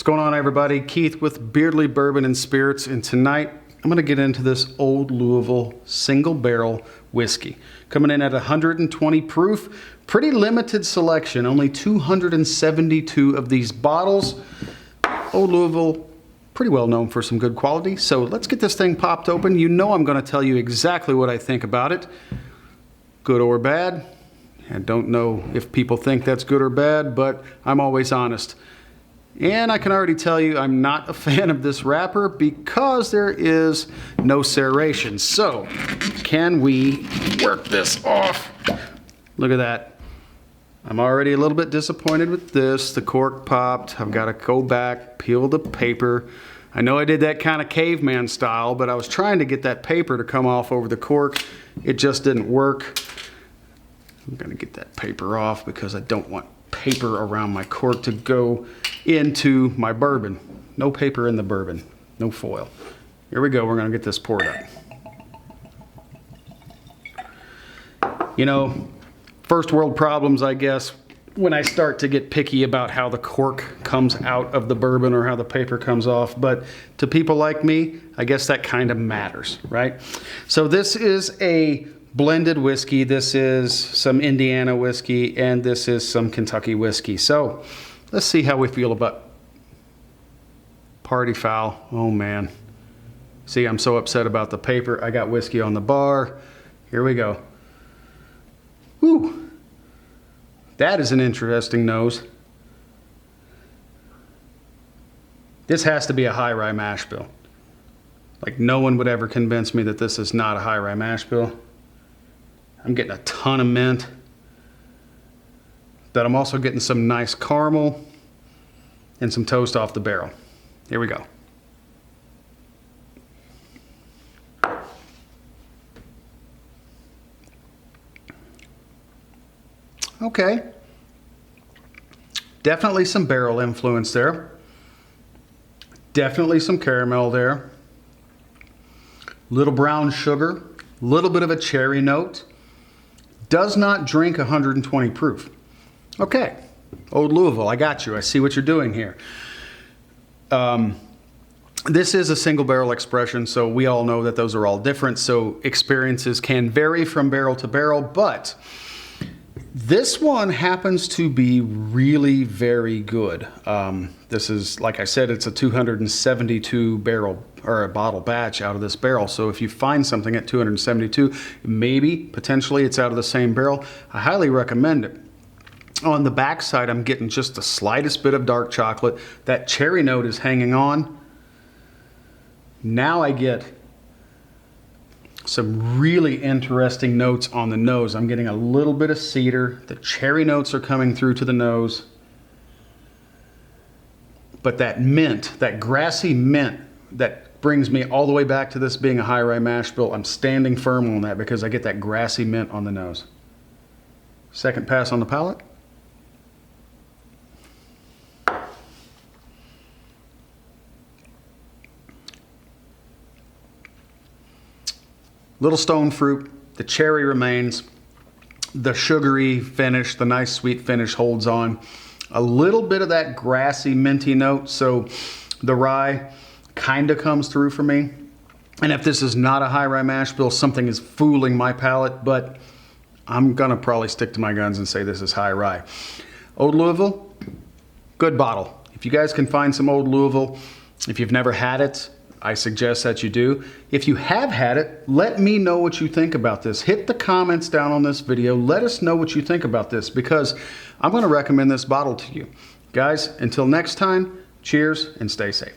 What's going on, everybody? Keith with Beardley Bourbon and Spirits, and tonight I'm going to get into this Old Louisville single barrel whiskey. Coming in at 120 proof, pretty limited selection, only 272 of these bottles. Old Louisville, pretty well known for some good quality, so let's get this thing popped open. You know I'm going to tell you exactly what I think about it, good or bad. I don't know if people think that's good or bad, but I'm always honest. And I can already tell you I'm not a fan of this wrapper because there is no serration. So, can we work this off? Look at that. I'm already a little bit disappointed with this. The cork popped. I've got to go back, peel the paper. I know I did that kind of caveman style, but I was trying to get that paper to come off over the cork. It just didn't work. I'm going to get that paper off because I don't want paper around my cork to go into my bourbon. No paper in the bourbon, no foil. Here we go, we're gonna get this poured up. You know, first world problems, I guess, when I start to get picky about how the cork comes out of the bourbon or how the paper comes off, but to people like me, I guess that kind of matters, right? So this is a blended whiskey, this is some Indiana whiskey, and this is some Kentucky whiskey. So let's see how we feel about party foul. Oh man. See, I'm so upset about the paper. I got whiskey on the bar. Here we go. Woo. That is an interesting nose. This has to be a high-rye mash bill. Like, no one would ever convince me that this is not a high-rye mash bill. I'm getting a ton of mint. But I'm also getting some nice caramel and some toast off the barrel. Here we go. Okay. Definitely some barrel influence there. Definitely some caramel there. Little brown sugar, little bit of a cherry note. Does not drink 120 proof. Okay, Old Louisville, I got you. I see what you're doing here. This is a single barrel expression, so we all know that those are all different, so experiences can vary from barrel to barrel, but this one happens to be really very good. This is, like I said, it's a 272 barrel or a bottle batch out of this barrel. So if you find something at 272, maybe potentially it's out of the same barrel. I highly recommend it. On the back side, I'm getting just the slightest bit of dark chocolate. That cherry note is hanging on. Now I get some really interesting notes on the nose. I'm getting a little bit of cedar. The cherry notes are coming through to the nose. But that mint, that grassy mint, that brings me all the way back to this being a high-rye mash bill. I'm standing firm on that because I get that grassy mint on the nose. Second pass on the palate. Little stone fruit, the cherry remains, the sugary finish, the nice sweet finish holds on. A little bit of that grassy minty note, so the rye kind of comes through for me. And if this is not a high-rye mash bill, something is fooling my palate, but I'm gonna probably stick to my guns and say this is high-rye. Old Louisville, good bottle. If you guys can find some Old Louisville, if you've never had it, I suggest that you do. If you have had it, let me know what you think about this. Hit the comments down on this video. Let us know what you think about this because I'm going to recommend this bottle to you. Guys, until next time, cheers and stay safe.